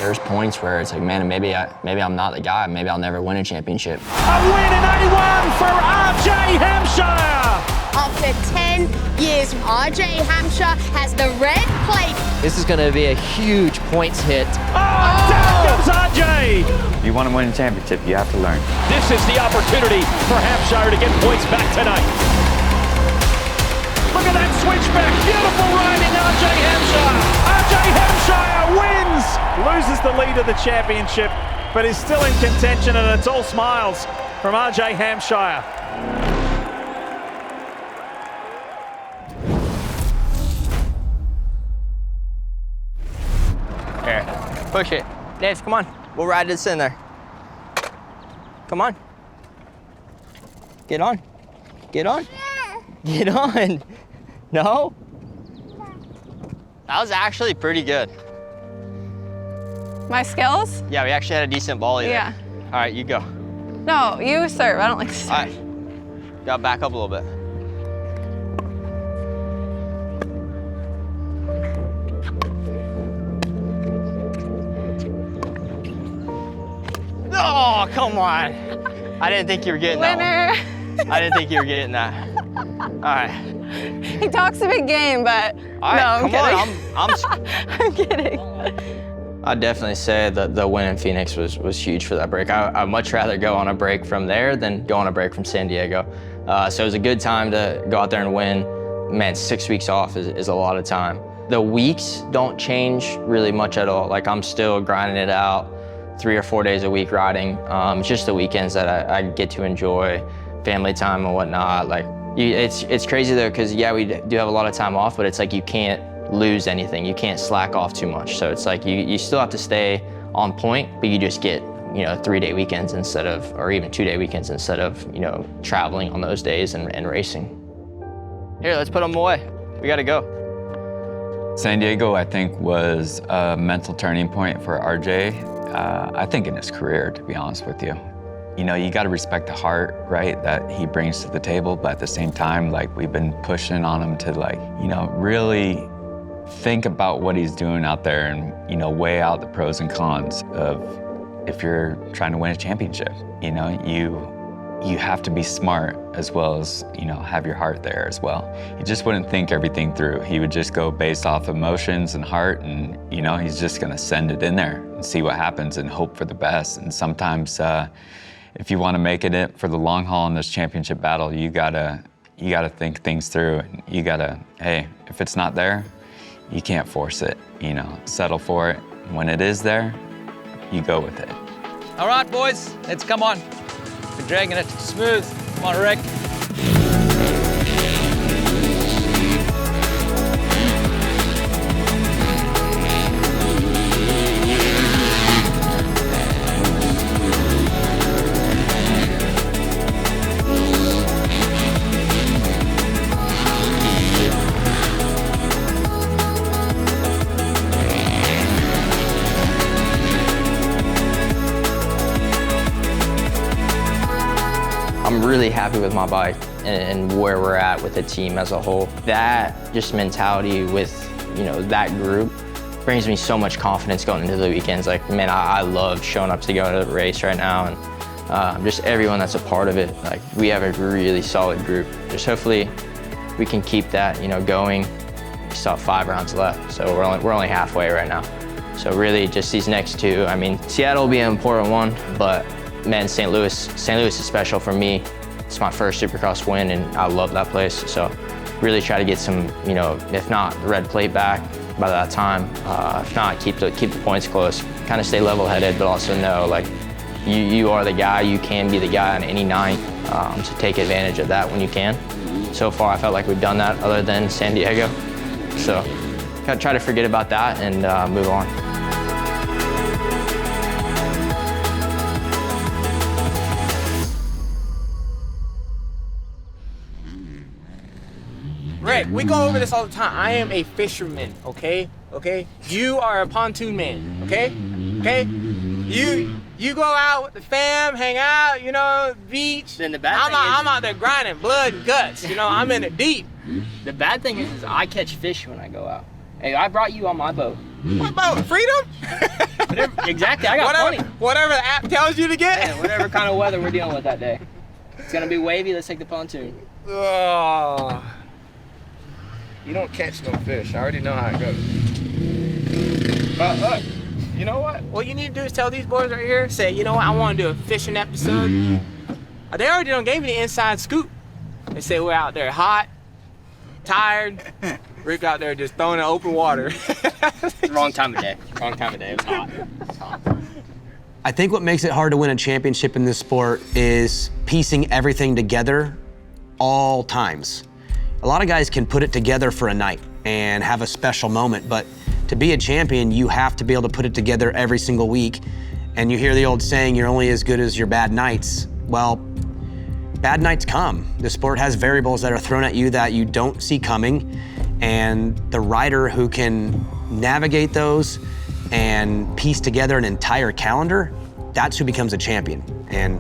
there's points where it's like, man, maybe I'm not the guy. Maybe I'll never win a championship. A win in 81 for RJ Hampshire. After 10 years, RJ Hampshire has the red plate. This is going to be a huge points hit. Down goes RJ. If you want to win a championship, you have to learn. This is the opportunity for Hampshire to get points back tonight. Look at that switchback. Beautiful riding, RJ Hampshire. RJ Hampshire wins. Loses the lead of the championship, but is still in contention, and it's all smiles from RJ Hampshire. Here, push it. Dave, come on. We'll ride this in there. Come on. Get on. Get on. Get on. No? That was actually pretty good. My skills? Yeah, we actually had a decent volley there. Yeah. All right, you go. No, you serve. I don't like to serve. All right. Gotta back up a little bit. Oh, come on. I didn't think you were getting that one. I didn't think you were getting that. All right. He talks a big game, but All right, no, I'm come kidding. on. I'm kidding. I'd definitely say that the win in Phoenix was huge for that break. I'd much rather go on a break from there than go on a break from San Diego. So it was a good time to go out there and win. Man, 6 weeks off is a lot of time. The weeks don't change really much at all. Like, I'm still grinding it out 3 or 4 days a week riding. It's just the weekends that I get to enjoy, family time and whatnot. Like, it's crazy though, because yeah, we do have a lot of time off, but it's like you can't lose anything. You can't slack off too much. So it's like you still have to stay on point, but you just get, 3-day weekends instead of, or even 2-day weekends instead of, traveling on those days and racing. Here, let's put them away. We gotta go. San Diego, I think, was a mental turning point for RJ. I think in his career, to be honest with you. You got to respect the heart, right, that he brings to the table, but at the same time, like, we've been pushing on him to, like, really think about what he's doing out there and, weigh out the pros and cons of if you're trying to win a championship. You have to be smart as well as, have your heart there as well. He just wouldn't think everything through. He would just go based off emotions and heart, and, he's just gonna send it in there and see what happens and hope for the best. And sometimes, if you want to make it for the long haul in this championship battle, you gotta think things through. And you gotta, hey, if it's not there, you can't force it. Settle for it. When it is there, you go with it. All right, boys, let's come on. We're dragging it smooth. Come on, Rick. I'm really happy with my bike and where we're at with the team as a whole. That just mentality with, that group brings me so much confidence going into the weekends. Like, man, I love showing up to go to the race right now, and just everyone that's a part of it. Like, we have a really solid group. Just hopefully we can keep that, going. We still have 5 rounds left, so we're only halfway right now. So really just these next 2. I mean, Seattle will be an important one, but man, St. Louis is special for me. It's my first Supercross win, and I love that place. So really try to get some, if not the red plate back by that time. If not, keep the points close. Kind of stay level-headed, but also know, like, you are the guy. You can be the guy on any night. So take advantage of that when you can. So far, I felt like we've done that other than San Diego. So gotta try to forget about that and move on. Rick, we go over this all the time. I am a fisherman, okay? Okay? You are a pontoon man, okay? Okay? You go out with the fam, hang out, beach. Then the bad I'm out there grinding, blood and guts, I'm in it deep. The bad thing is I catch fish when I go out. Hey, I brought you on my boat. What about freedom? Exactly, I got plenty. Whatever the app tells you to get. Yeah, whatever kind of weather we're dealing with that day. It's gonna be wavy, let's take the pontoon. Oh. You don't catch no fish. I already know how it goes. But look, you know what? What you need to do is tell these boys right here, say, you know what, I want to do a fishing episode. They already done gave me the inside scoop. They say we're out there hot, tired. Rick out there just throwing in open water. Wrong time of day. Wrong time of day. It was hot. It's hot. I think what makes it hard to win a championship in this sport is piecing everything together all times. A lot of guys can put it together for a night and have a special moment, but to be a champion, you have to be able to put it together every single week. And you hear the old saying, you're only as good as your bad nights. Well, bad nights come. The sport has variables that are thrown at you that you don't see coming. And the rider who can navigate those and piece together an entire calendar, that's who becomes a champion. And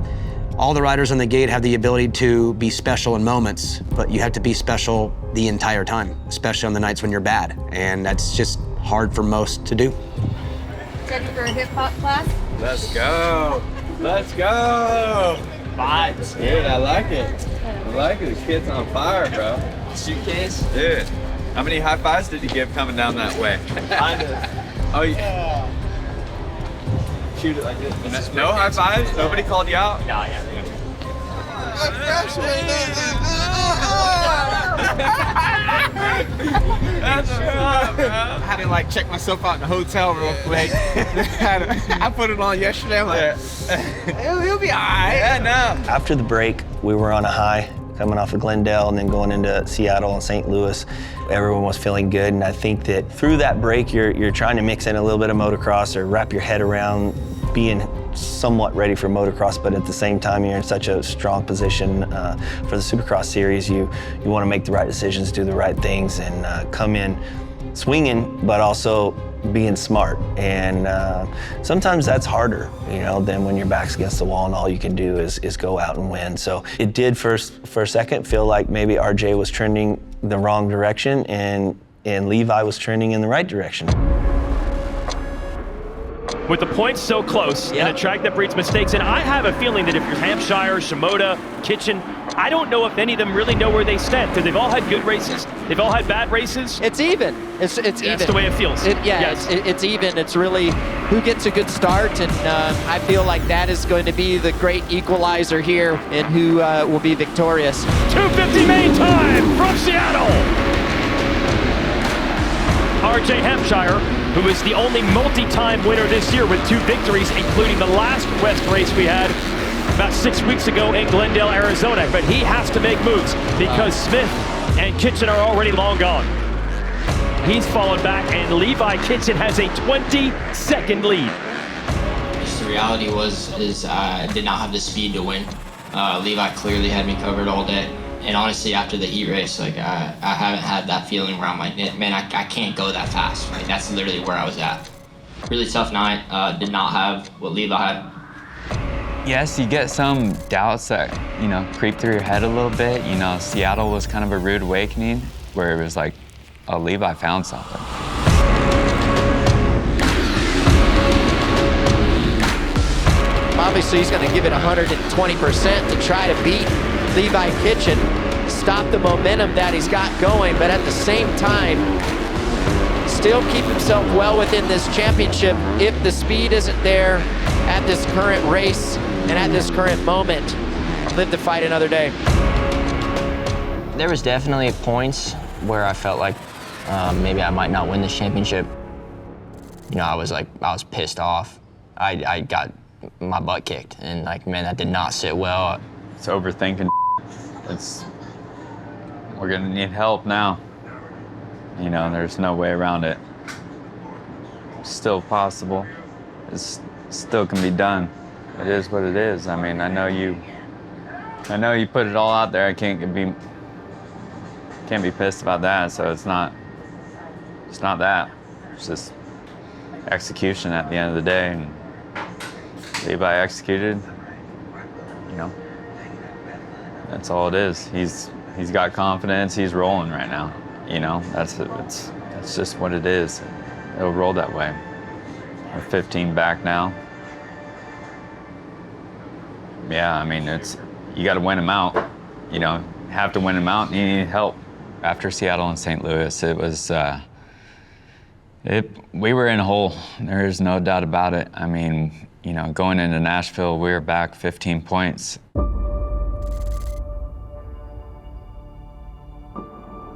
all the riders on the gate have the ability to be special in moments, but you have to be special the entire time, especially on the nights when you're bad. And that's just hard for most to do. Ready for a hip hop class? Let's go. Let's go. Vibes. Dude, I like it. I like it. The kid's on fire, bro. Suitcase. Dude, how many high fives did you give coming down that way? Oh, yeah. Shoot it like this. No high fives? Nobody called you out? No, yeah. I had to like check myself out in the hotel real quick. I put it on yesterday. I'm like, he'll be all right. Yeah, no. After the break, we were on a high, coming off of Glendale and then going into Seattle and St. Louis. Everyone was feeling good, and I think that through that break, you're trying to mix in a little bit of motocross or wrap your head around being somewhat ready for motocross, but at the same time, you're in such a strong position for the Supercross series. You want to make the right decisions, do the right things, and come in swinging, but also being smart. And sometimes that's harder, you know, than when your back's against the wall and all you can do is go out and win. So it did for a second feel like maybe RJ was trending the wrong direction and Levi was trending in the right direction. With the points so close and a track that breeds mistakes, and I have a feeling that if you're Hampshire, Shimoda, Kitchen, I don't know if any of them really know where they stand, because they've all had good races, they've all had bad races. It's even. It's even. That's the way it feels. It's even. It's really who gets a good start, and I feel like that is going to be the great equalizer here, and who will be victorious. 2:50 main time from Seattle. RJ Hampshire, who is the only multi-time winner this year with 2 victories, including the last West race we had about 6 weeks ago in Glendale, Arizona. But he has to make moves because Smith and Kitchen are already long gone. He's fallen back, and Levi Kitchen has a 20-second lead. The reality is I did not have the speed to win. Levi clearly had me covered all day. And honestly, after the heat race, like I haven't had that feeling where I'm like, man, I can't go that fast. Like that's literally where I was at. Really tough night. Did not have what Levi had. Yes, you get some doubts that, you know, creep through your head a little bit. You know, Seattle was kind of a rude awakening where it was like, oh, Levi found something. Obviously, he's going to give it 120% to try to beat Levi Kitchen, stop the momentum that he's got going, but at the same time, still keep himself well within this championship if the speed isn't there at this current race and at this current moment. Live to fight another day. There was definitely points where I felt like maybe I might not win this championship. You know, I was pissed off. I got my butt kicked, and like, man, that did not sit well. It's overthinking. We're gonna need help now. You know, there's no way around it. It's still possible. It's still can be done. It is what it is. I mean, I know you put it all out there. I can't be pissed about that. So it's not that. It's just execution at the end of the day. And Levi executed. You know, that's all it is. He's got confidence. He's rolling right now. You know, it's just what it is. it'll roll that way. We're 15 back now. Yeah, I mean, you got to win them out. You know, have to win them out, and you need help. After Seattle and St. Louis, it was, we were in a hole. There's no doubt about it. I mean, you know, going into Nashville, we were back 15 points.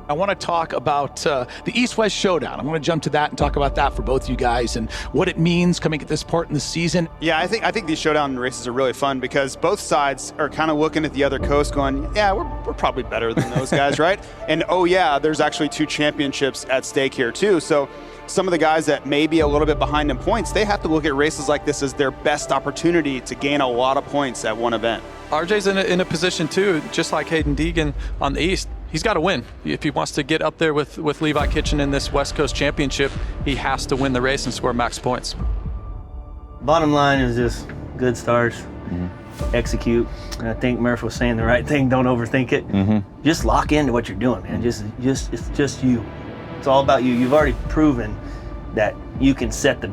I want to talk about the East-West Showdown. I want to jump to that and talk about that for both you guys and what it means coming at this part in the season. Yeah, I think these showdown races are really fun because both sides are kind of looking at the other coast going, yeah, we're probably better than those guys, right? And oh yeah, there's actually 2 championships at stake here too. So some of the guys that may be a little bit behind in points, they have to look at races like this as their best opportunity to gain a lot of points at one event. RJ's in a position too, just like Hayden Deegan on the East. He's got to win. If he wants to get up there with Levi Kitchen in this West Coast Championship, he has to win the race and score max points. Bottom line is just good stars, execute. And I think Murph was saying the right thing, don't overthink it. Just lock into what you're doing, man. It's just you. It's all about you. You've already proven that you can set the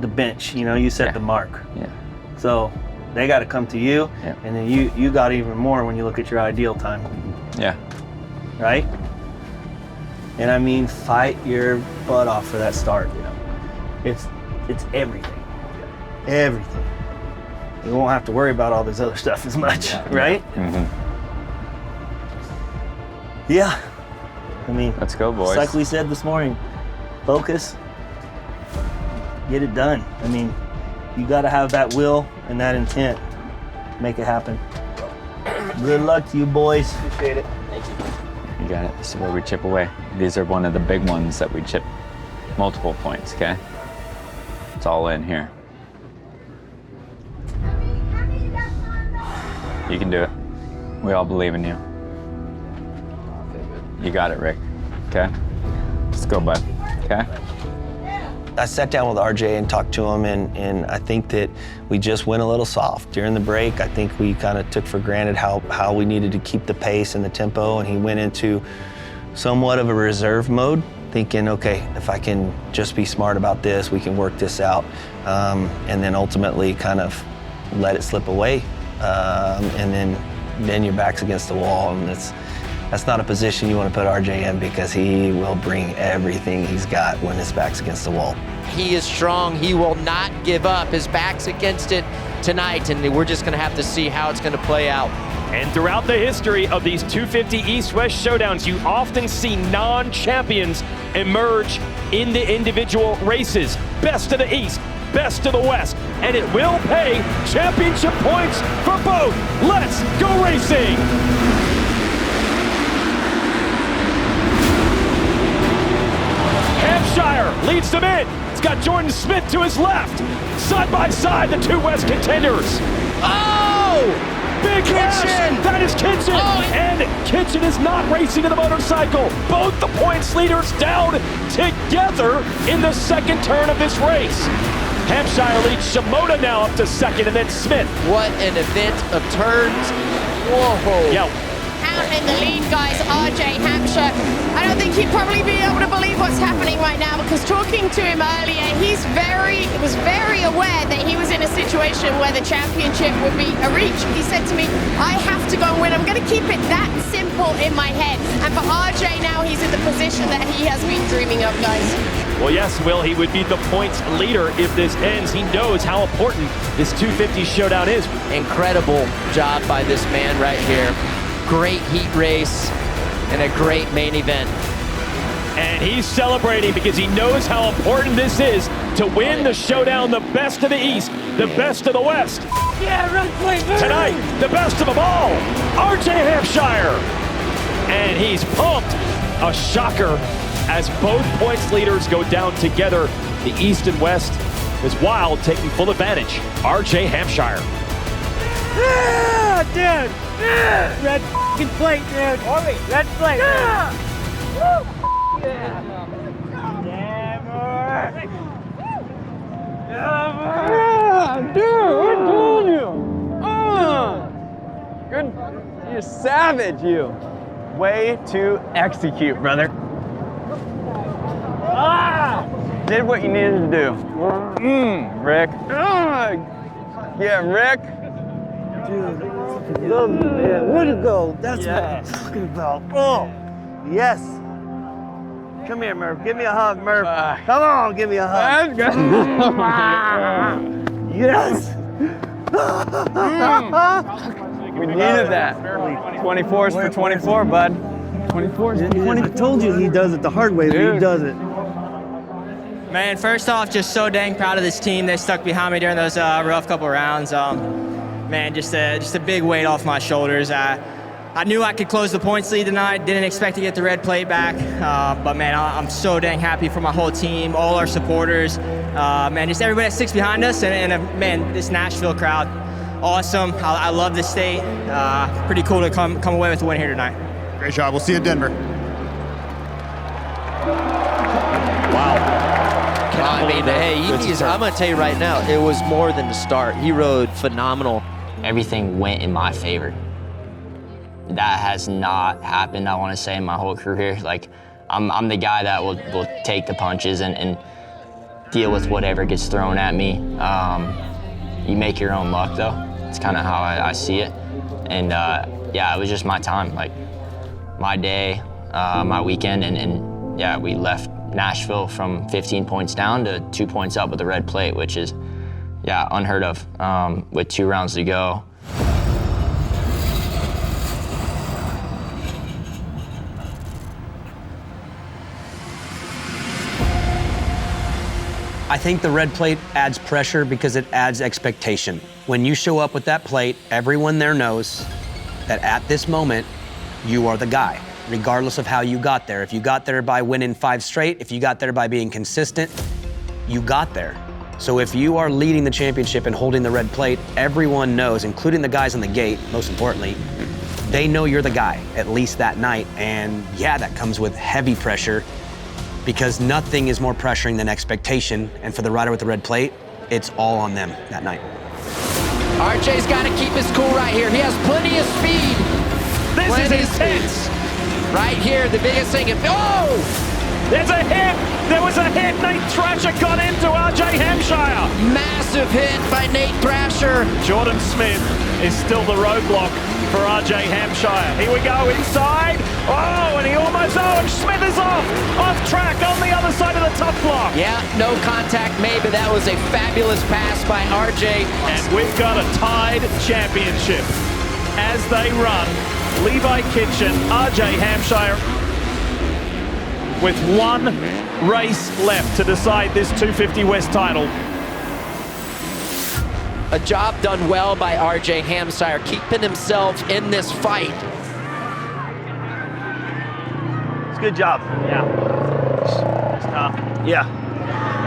bench, you know, you set the mark. Yeah. So they got to come to you, and then you got even more when you look at your ideal time. Yeah. Right? And I mean, fight your butt off for that start. You know, it's everything. Everything. You won't have to worry about all this other stuff as much, right? Yeah. I mean, let's go, boys. It's like we said this morning, focus, get it done. I mean, you got to have that will and that intent. Make it happen. Good luck to you, boys. Appreciate it. Thank you. You got it. This is where we chip away. These are one of the big ones that we chip multiple points, okay? It's all in here. You can do it. We all believe in you. You got it, Rick. Okay? Let's go, bud. Okay? I sat down with RJ and talked to him, and I think that we just went a little soft. During the break, I think we kind of took for granted how we needed to keep the pace and the tempo, and he went into somewhat of a reserve mode, thinking, okay, if I can just be smart about this, we can work this out, and then ultimately kind of let it slip away, and then your back's against the wall, and that's not a position you want to put RJ in because he will bring everything he's got when his back's against the wall. He is strong. He will not give up. His back's against it tonight, and we're just going to have to see how it's going to play out. And throughout the history of these 250 East-West Showdowns, you often see non-champions emerge in the individual races. Best of the East, best of the West, and it will pay championship points for both. Let's go racing! Hampshire leads them in. It's got Jordan Smith to his left. Side by side, the 2 West contenders. Oh! Big Kitchen! That is Kitchen! Oh, and Kitchen is not racing in the motorcycle. Both the points leaders down together in the second turn of this race. Hampshire leads Shimoda now up to second, and then Smith. What an event of turns. Whoa. Yeah. Out in the lead, guys, RJ Hampshire. I don't think he'd probably be able to believe what's happening right now, because talking to him earlier, he was very aware that he was in a situation where the championship would be a reach. He said to me, I have to go and win. I'm going to keep it that simple in my head. And for RJ now, he's in the position that he has been dreaming of, guys. Well, yes, Will, he would be the points leader if this ends. He knows how important this 250 showdown is. Incredible job by this man right here. Great heat race and a great main event. And he's celebrating because he knows how important this is to win the showdown, the best of the East, the best of the West. Yeah, run, play, run. Tonight, the best of them all, RJ Hampshire. And he's pumped. A shocker as both points leaders go down together. The East and West is Wild taking full advantage. RJ Hampshire. Yeah, dude. Yeah. Red f***ing plate, dude. Red plate. Yeah. Woo. Yeah. Yeah, dude, I told you. Good. You're savage, you. Way to execute, brother. Ah! did what you needed to do. Rick. Yeah, Rick. Dude, love you, man. Way to go. That's what I'm talking about. Oh, yes. Come here, Murph. Give me a hug, Murph. Come on, give me a hug. Yes. We needed that. 24's for 24, bud. 24's for 24. I told you he does it the hard way, but he does it. Man, first off, just so dang proud of this team. They stuck behind me during those rough couple rounds. Man, just a big weight off my shoulders. I knew I could close the points lead tonight. Didn't expect to get the red plate back. But man, I'm so dang happy for my whole team, all our supporters, man, just everybody that sticks behind us, and man, this Nashville crowd, awesome. I love this state. Pretty cool to come away with a win here tonight. Great job. We'll see you in Denver. I mean, hey, I'm going to tell you right now, it was more than the start. He rode phenomenal. Everything went in my favor. That has not happened, I want to say, in my whole career. Like, I'm the guy that will take the punches and deal with whatever gets thrown at me. You make your own luck, though. It's kind of how I see it. And yeah, it was just my time, like my day, my weekend, and yeah, we left Nashville from 15 points down to 2 points up with a red plate, which is, yeah, unheard of with 2 rounds to go. I think the red plate adds pressure because it adds expectation. When you show up with that plate, everyone there knows that at this moment, you are the guy, regardless of how you got there. If you got there by winning 5 straight, if you got there by being consistent, you got there. So if you are leading the championship and holding the red plate, everyone knows, including the guys on the gate, most importantly, they know you're the guy, at least that night. And yeah, that comes with heavy pressure, because nothing is more pressuring than expectation. And for the rider with the red plate, it's all on them that night. RJ's got to keep his cool right here. He has plenty of speed. This is intense. Right here, the biggest thing. Oh! There's a hit. There was a hit. Nate Thrasher got into RJ Hampshire. Massive hit by Nate Thrasher. Jordan Smith is still the roadblock for RJ Hampshire. Here we go inside. Oh, and he almost, and Smith is off track on the other side of the top block. Yeah, no contact made, but that was a fabulous pass by RJ. And we've got a tied championship as they run. Levi Kitchen, RJ Hampshire, with 1 race left to decide this 250 West title. A job done well by RJ Hampshire, keeping himself in this fight. It's a good job. Yeah. It's tough. Yeah.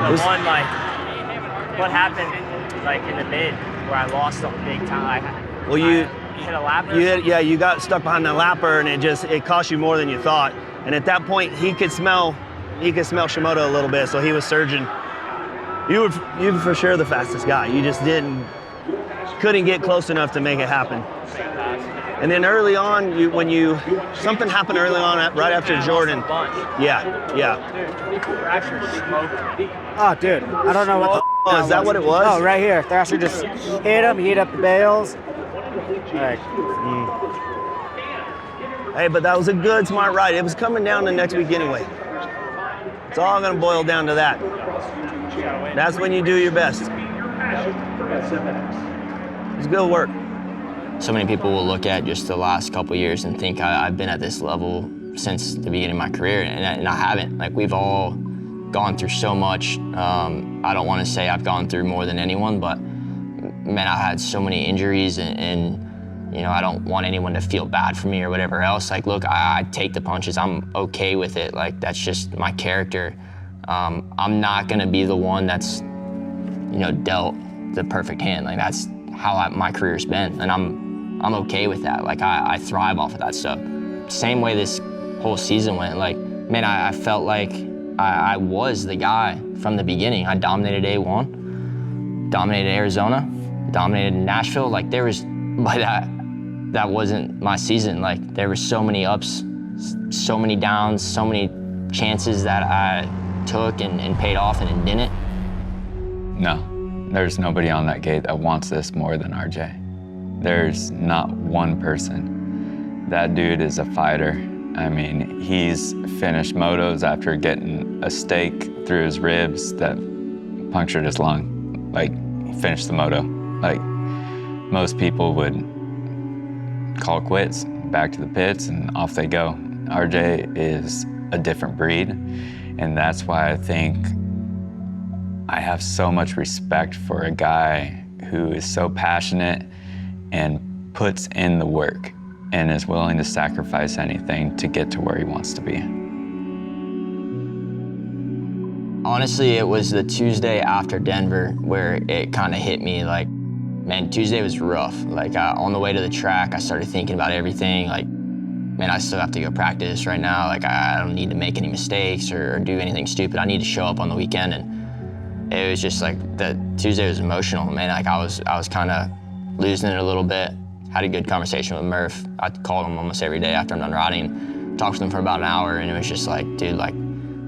The one, like, what happened, like, in the mid, where I lost a big time? Well, you hit a lapper? You got stuck behind the lapper, and it cost you more than you thought. And at that point, he could smell Shimoda a little bit, so he was surging. You were for sure the fastest guy. You just couldn't get close enough to make it happen. And then early on, something happened early on, right after Jordan. Yeah. Oh, dude, I don't know what the Oh, is that what it was? Oh, right here. Thrasher just hit him, he hit up the bales. All right. Hey, but that was a good, smart ride. It was coming down the next week anyway. It's all going to boil down to that. That's when you do your best. It's good work. So many people will look at just the last couple years and think I've been at this level since the beginning of my career, and I haven't. Like, we've all gone through so much. I don't want to say I've gone through more than anyone, but man, I've had so many injuries, and you know, I don't want anyone to feel bad for me or whatever else. Like, look, I take the punches. I'm okay with it. Like, that's just my character. I'm not gonna be the one that's, you know, dealt the perfect hand. Like, that's how my career's been, and I'm okay with that. Like, I thrive off of that stuff. Same way this whole season went. Like, man, I felt like I was the guy from the beginning. I dominated A1, dominated Arizona, dominated Nashville. Like, there was, by that wasn't my season. Like, there were so many ups, so many downs, so many chances that I took and paid off and it didn't? No, there's nobody on that gate that wants this more than RJ. There's not one person. That dude is a fighter. I mean, he's finished motos after getting a stake through his ribs that punctured his lung. Like, he finished the moto. Like, most people would call quits, back to the pits, and off they go. RJ is a different breed, and that's why I think I have so much respect for a guy who is so passionate and puts in the work and is willing to sacrifice anything to get to where he wants to be. Honestly, it was the Tuesday after Denver where it kind of hit me like, man, Tuesday was rough. Like on the way to the track, I started thinking about everything. Like, man, I still have to go practice right now. Like, I don't need to make any mistakes or do anything stupid. I need to show up on the weekend. And it was just like, the Tuesday was emotional, man. Like I was kind of losing it a little bit. Had a good conversation with Murph. I called him almost every day after I'm done riding. Talked with him for about an hour, and it was just like, dude, like,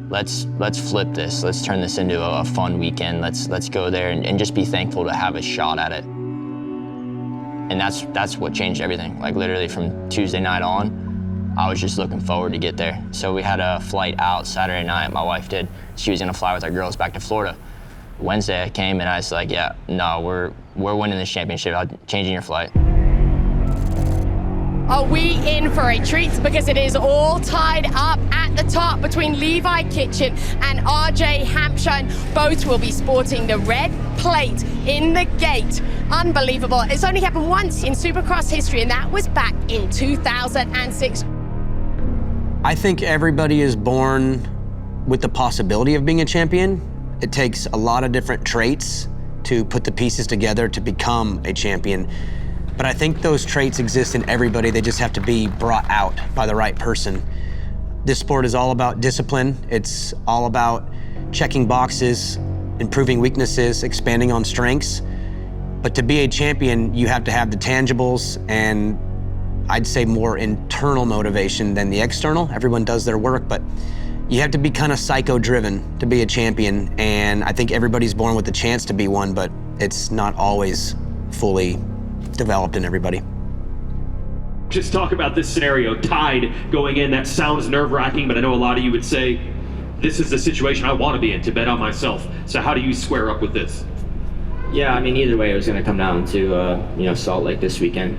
let's flip this. Let's turn this into a fun weekend. Let's go there and just be thankful to have a shot at it. And that's what changed everything. Like literally from Tuesday night on, I was just looking forward to get there. So we had a flight out Saturday night, my wife did. She was gonna fly with our girls back to Florida. Wednesday I came and I was like, yeah, no, we're winning this championship. I'm changing your flight. Are we in for a treat? Because it is all tied up at the top between Levi Kitchen and RJ Hampshire. And both will be sporting the red plate in the gate. Unbelievable. It's only happened once in Supercross history, and that was back in 2006. I think everybody is born with the possibility of being a champion. It takes a lot of different traits to put the pieces together to become a champion. But I think those traits exist in everybody. They just have to be brought out by the right person. This sport is all about discipline. It's all about checking boxes, improving weaknesses, expanding on strengths. But to be a champion, you have to have the tangibles and I'd say more internal motivation than the external. Everyone does their work, but you have to be kind of psycho-driven to be a champion. And I think everybody's born with the chance to be one, but it's not always fully developed in everybody. Just talk about this scenario, tied going in. That sounds nerve-wracking, but I know a lot of you would say, this is the situation I want to be in, to bet on myself. So how do you square up with this? Yeah, I mean, either way, it was going to come down to, Salt Lake this weekend.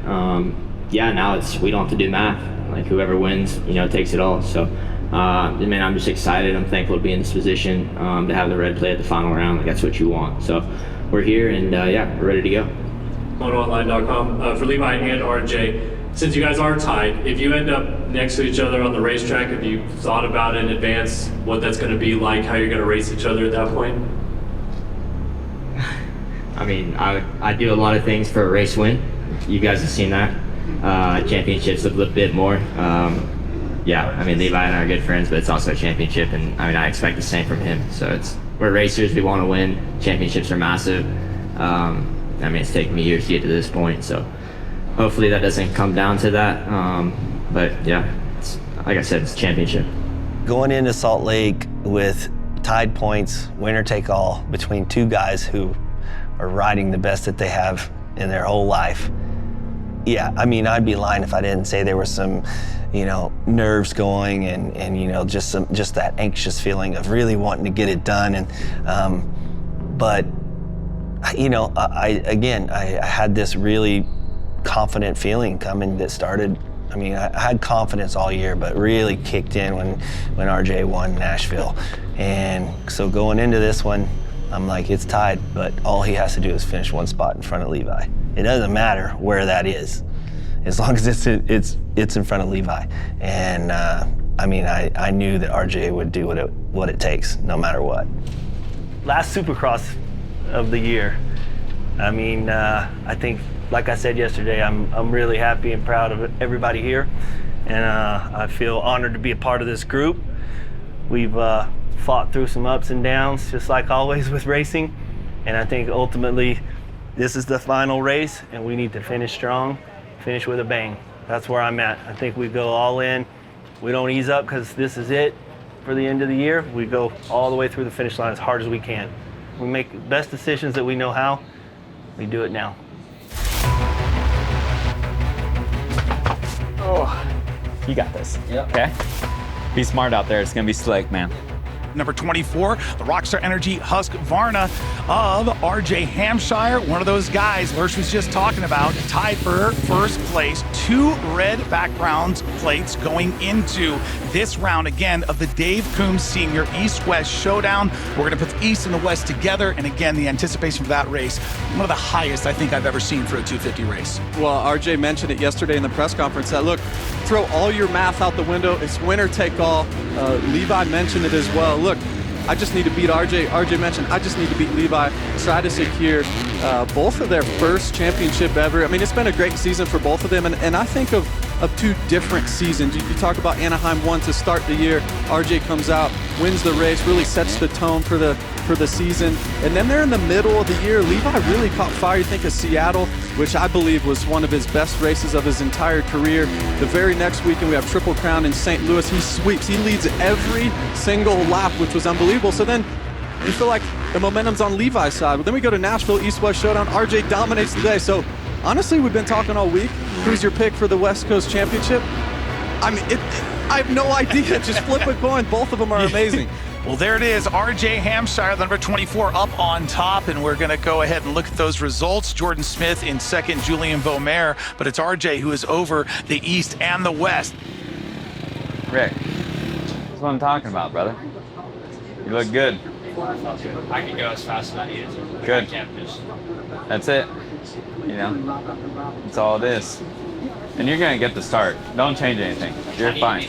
Yeah, now we don't have to do math. Like, whoever wins, takes it all. So, man, I'm just excited. I'm thankful to be in this position, to have the red play at the final round. Like, that's what you want. So we're here, and yeah, we're ready to go. MotoOnline.com. For Levi and RJ, since you guys are tied, if you end up next to each other on the racetrack, have you thought about in advance what that's going to be like, how you're going to race each other at that point? I mean, I do a lot of things for a race win. You guys have seen that. Championships a little bit more. Yeah, I mean, Levi and I are good friends, but it's also a championship, and I mean, I expect the same from him. So we're racers, we want to win. Championships are massive. I mean, it's taken me years to get to this point, so hopefully that doesn't come down to that. But yeah, like I said, it's a championship. Going into Salt Lake with tied points, winner take all, between two guys who are riding the best that they have in their whole life. Yeah, I mean, I'd be lying if I didn't say there was some, nerves going and just that anxious feeling of really wanting to get it done. And, but, I had this really confident feeling coming that started. I mean, I had confidence all year, but really kicked in when RJ won Nashville. And so going into this one, I'm like, it's tied, but all he has to do is finish one spot in front of Levi. It doesn't matter where that is, as long as it's in front of Levi. And I mean, I knew that RJ would do what it takes, no matter what. Last Supercross of the year. I mean, I think, like I said yesterday, I'm really happy and proud of everybody here, and I feel honored to be a part of this group. We've fought through some ups and downs, just like always with racing, and I think ultimately this is the final race, and we need to finish strong, finish with a bang. That's where I'm at. I think we go all in. We don't ease up because this is it, for the end of the year, we go all the way through the finish line as hard as we can. We make the best decisions that we know how. We do it now. Oh, you got this. Yep. Okay. Be smart out there. It's gonna be slick, man. Number 24, the Rockstar Energy Husqvarna of RJ Hampshire. One of those guys Lurch was just talking about, tied for first place. 2 red background plates going into this round again of the Dave Coombs Senior East-West Showdown. We're gonna put the East and the West together, and again, the anticipation for that race, one of the highest I think I've ever seen for a 250 race. Well, RJ mentioned it yesterday in the press conference that, look, throw all your math out the window. It's winner take all. Levi mentioned it as well. Look, I just need to beat RJ. RJ mentioned, I just need to beat Levi, try to secure both of their first championship ever. I mean, it's been a great season for both of them, and I think of 2 different seasons. You talk about Anaheim 1 to start the year. RJ comes out, wins the race, really sets the tone for the season. And then they're in the middle of the year. Levi really caught fire. You think of Seattle, which I believe was one of his best races of his entire career. The very next weekend, we have Triple Crown in St. Louis. He sweeps. He leads every single lap, which was unbelievable. So then you feel like the momentum's on Levi's side. But then we go to Nashville, East-West Showdown. RJ dominates today. So honestly, we've been talking all week. Who's your pick for the West Coast Championship? I mean, I have no idea. Just flip a coin. Both of them are amazing. Well, there it is. RJ Hampshire, the number 24, up on top, and we're going to go ahead and look at those results. Jordan Smith in second, Julian Beaumer, but it's RJ who is over the East and the West. Rick, that's what I'm talking about, brother. You look good. I can go as fast as he is. Good. I can't just. That's it. You know, that's all it is. And you're gonna get the start. Don't change anything. You're fine.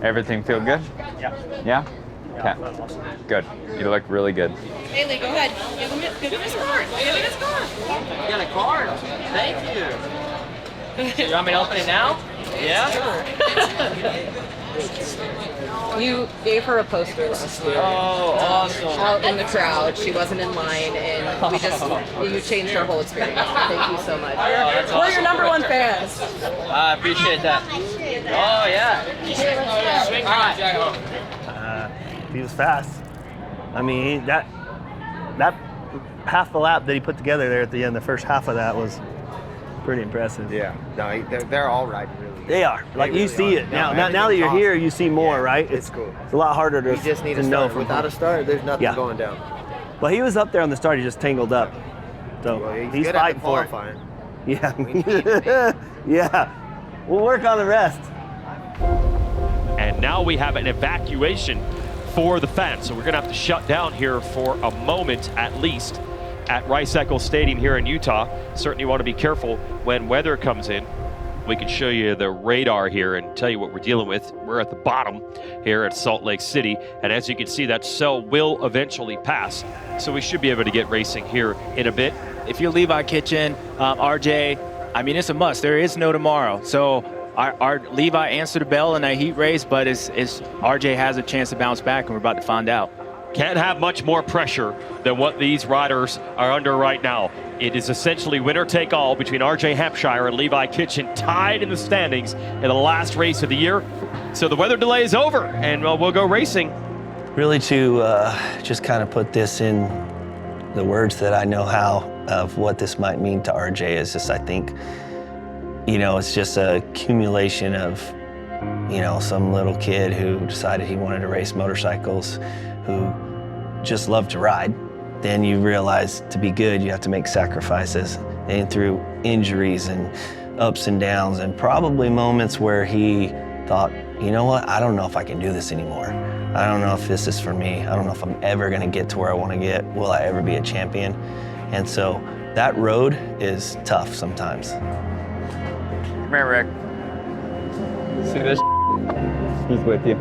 Everything feel good? Yeah. Yeah? Okay. Good. You look really good. Haley, go ahead. Give him his card. Give him his card. You got a card. Thank you. You want me to open it now? Yeah. You gave her a poster last year. Oh, awesome. Out in the crowd. she wasn't in line, and you changed our whole experience. Thank you so much. Oh, that's We're your awesome. #1 fans. I appreciate that. Oh, yeah. He was fast. I mean, that half the lap that he put together there at the end, the first half of that was pretty impressive. Yeah, no, they're all riding really good. They are. Like, you see it. Now that you're here, you see more, right? It's cool. It's a lot harder to, You just need to a know start. from Without a start, there's nothing going down. Well, he was up there on the start. He just tangled up. So he's good fighting at for it. qualifying. Yeah. Yeah. We'll work on the rest. And now we have an evacuation for the fans. So we're gonna have to shut down here for a moment at least at Rice-Eccles Stadium here in Utah. Certainly want to be careful when weather comes in. We can show you the radar here and tell you what we're dealing with. We're at the bottom here at Salt Lake City. And as you can see, that cell will eventually pass. So we should be able to get racing here in a bit. If you're Levi Kitchen, RJ, I mean, it's a must. There is no tomorrow. So our Levi answered the bell in that heat race, but it's RJ has a chance to bounce back, and we're about to find out. Can't have much more pressure than what these riders are under right now. It is essentially winner take all between RJ Hampshire and Levi Kitchen, tied in the standings in the last race of the year. So the weather delay is over, and we'll go racing. Really to just kind of put this in the words that I know how of what this might mean to RJ is just, I think, it's just a accumulation of, some little kid who decided he wanted to race motorcycles, who just loved to ride. Then you realize to be good, you have to make sacrifices. And through injuries and ups and downs, and probably moments where he thought, you know what, I don't know if I can do this anymore. I don't know if this is for me. I don't know if I'm ever gonna get to where I wanna get. Will I ever be a champion? And so that road is tough sometimes. Come here, Rick. See this? He's with you.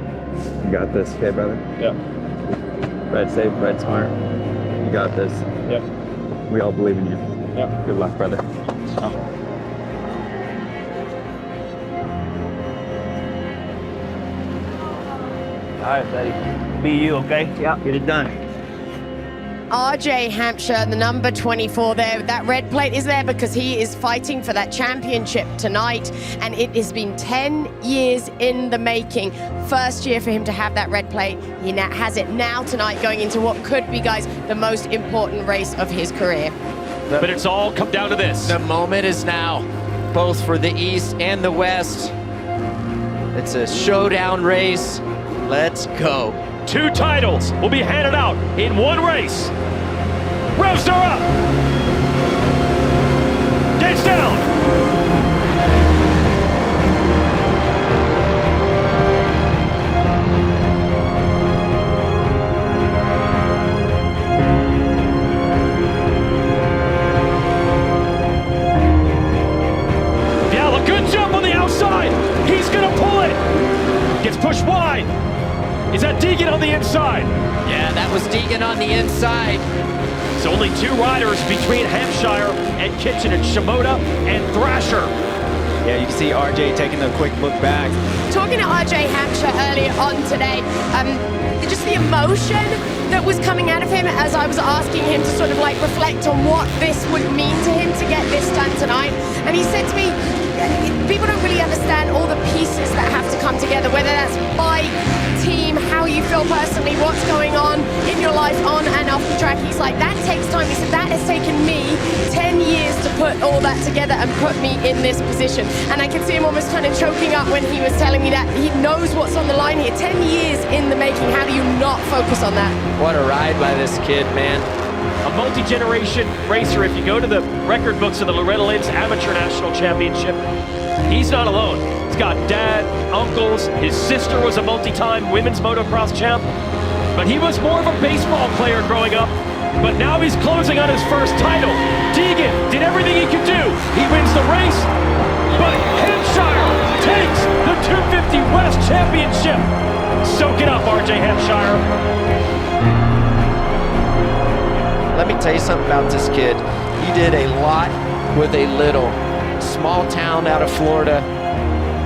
You got this, okay, brother? Yeah. Ride safe, ride smart. You got this. Yep. We all believe in you. Yep. Good luck, brother. All right, buddy. Be you, okay? Yeah. Get it done. RJ Hampshire, the number 24 there. That red plate is there because he is fighting for that championship tonight, and it has been 10 years in the making. First year for him to have that red plate. He now has it now tonight, going into what could be, guys, the most important race of his career. But it's all come down to this. The moment is now, both for the East and the West. It's a showdown race. Let's go. 2 titles will be handed out in one race. Revs are up. Gates down. Yeah, good jump on the outside. He's gonna pull it. Gets pushed wide. Is that Deegan on the inside? Yeah, that was Deegan on the inside. It's only 2 riders between Hampshire and Kitchen, and Shimoda and Thrasher. Yeah, you can see RJ taking a quick look back. Talking to RJ Hampshire earlier on today, just the emotion that was coming out of him as I was asking him to sort of like reflect on what this would mean to him to get this done tonight. And he said to me, people don't really understand all the pieces that have to come together, whether that's bike, team, how you feel personally, what's going on in your life on and off the track. He's like, that takes time. He said, that has taken me 10 years to put all that together and put me in this position. And I can see him almost kind of choking up when he was telling me that. He knows what's on the line here. 10 years in the making. How do you not focus on that? What a ride by this kid, man. A multi-generation racer. If you go to the record books of the Loretta Lynn's Amateur National Championship, he's not alone. He's got dad, uncles, his sister was a multi-time women's motocross champ, but he was more of a baseball player growing up, but now he's closing on his first title. Deegan did everything he could do. He wins the race, but Hampshire takes the 250 West Championship. Soak it up, RJ Hampshire. Let me tell you something about this kid. He did a lot with a little. Small town out of Florida,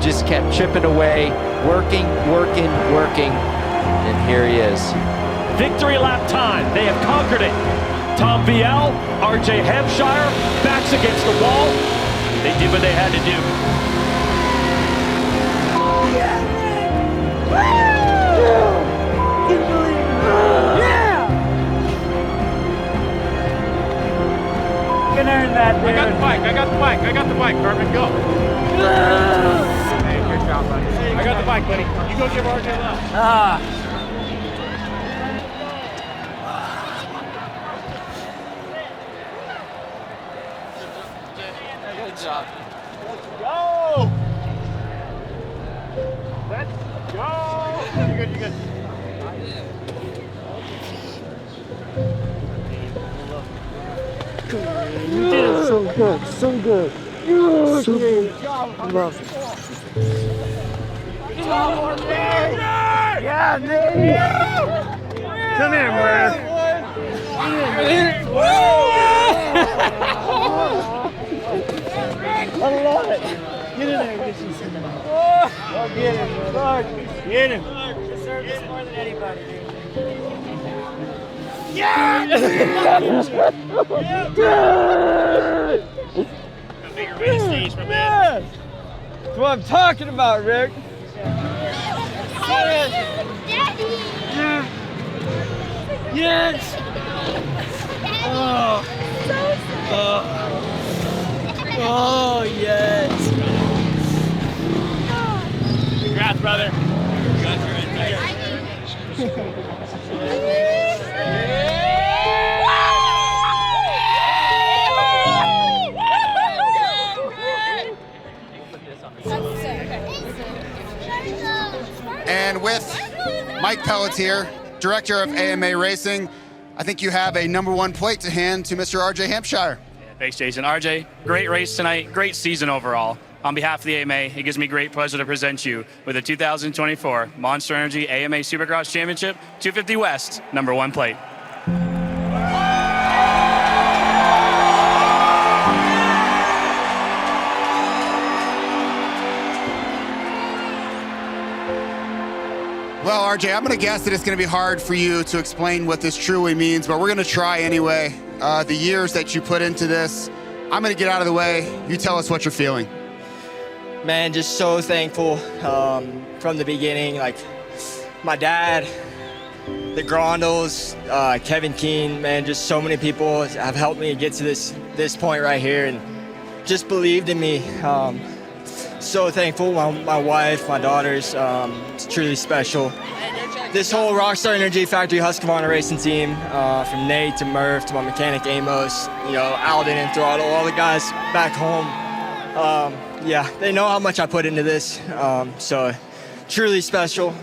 just kept chipping away, working, and here he is. Victory lap time, they have conquered it. Tom VL, RJ Hampshire, backs against the wall. They did what they had to do. You can earn that, dude. I got the bike, Carmen, go. Hey, good job, buddy. I got the bike, buddy. You go give RJ left. Good job. Go! Let's go! You're good. You did it so good, so good. So good. I love it. Good job, RJ! Yeah, dude! Come here, man. I love it. Get in there, get you some. Oh, get him, Lord. Get him. You deserve this more than anybody, dude. Yeah! Yes! That's what I'm talking about, Rick. Yes! Oh. Oh, yes. Congrats, brother. And with Mike Pelletier, director of AMA Racing, I think you have a #1 plate to hand to Mr. RJ Hampshire. Thanks, Jason. RJ, great race tonight, great season overall. On behalf of the AMA, it gives me great pleasure to present you with the 2024 Monster Energy AMA Supercross Championship 250 West #1 plate. Well, RJ, I'm going to guess that it's going to be hard for you to explain what this truly means, but we're going to try anyway. The years that you put into this, I'm going to get out of the way. You tell us what you're feeling. Man, just so thankful from the beginning. Like my dad, the Grondals, Kevin Keane, man, just so many people have helped me get to this point right here and just believed in me. So thankful. My wife, my daughters, it's truly special. This whole Rockstar Energy Factory Husqvarna racing team, from Nate to Murph to my mechanic Amos, Alden and Throttle, all the guys back home. Yeah, they know how much I put into this. So truly special.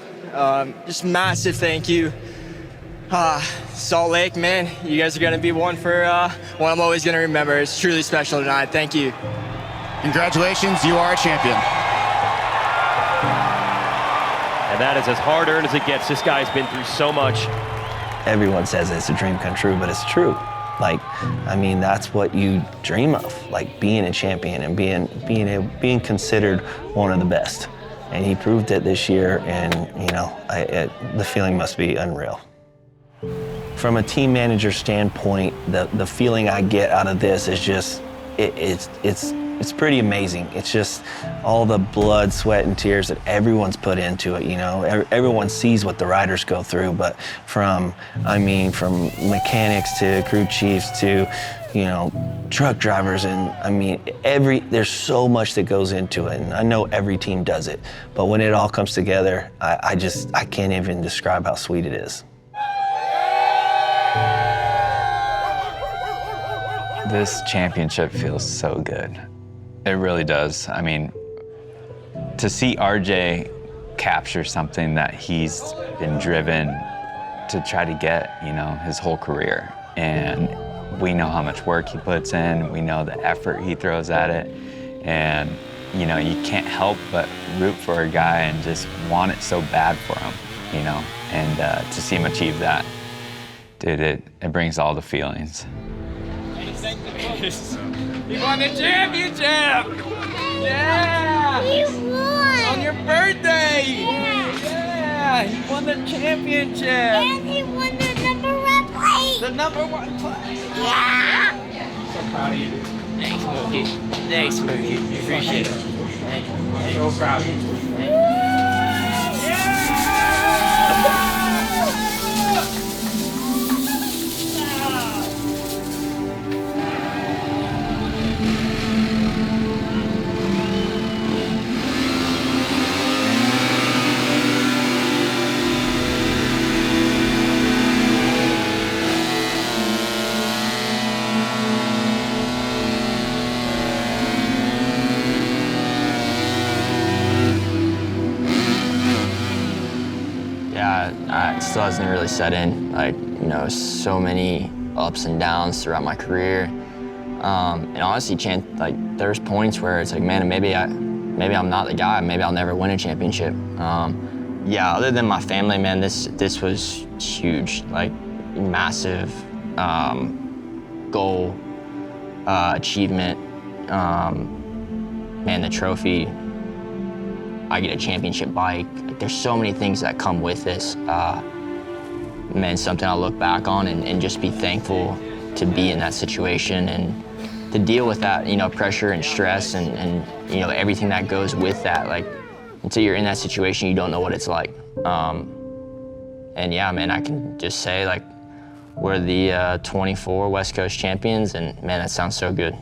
Just massive thank you. Salt Lake, man, you guys are gonna be one I'm always gonna remember. It's truly special tonight. Thank you. Congratulations, you are a champion. And that is as hard-earned as it gets. This guy's been through so much. Everyone says it's a dream come true, but it's true. Like, I mean, that's what you dream of, like being a champion and being considered one of the best. And he proved it this year, and the feeling must be unreal. From a team manager standpoint, the feeling I get out of this is just, it's pretty amazing. It's just all the blood, sweat, and tears that everyone's put into it, Everyone sees what the riders go through, but from mechanics to crew chiefs to, truck drivers, and there's so much that goes into it, and I know every team does it, but when it all comes together, I can't even describe how sweet it is. This championship feels so good. It really does. I mean, to see RJ capture something that he's been driven to try to get, his whole career. And we know how much work he puts in. We know the effort he throws at it. And, you can't help but root for a guy and just want it so bad for him, And to see him achieve that, dude, it brings all the feelings. He won the championship! Yeah! He won! On your birthday! Yeah! He won the championship! And he won the #1 plate! The #1 plate! Yeah! So proud of you. Thanks, Mookie. Thanks, Mookie. Appreciate it. Thank you. So proud of you. It still hasn't really set in. So many ups and downs throughout my career. And honestly, there's points where it's like, man, maybe I'm not the guy. Maybe I'll never win a championship. Other than my family, man, this was huge. Massive goal, achievement. Man, the trophy. I get a championship bike. There's so many things that come with this. Man, something I'll look back on and just be thankful to be in that situation and to deal with that, pressure and stress and everything that goes with that. Until you're in that situation, you don't know what it's like. And yeah, man, I can just say we're the 24 West Coast champions, and man, that sounds so good.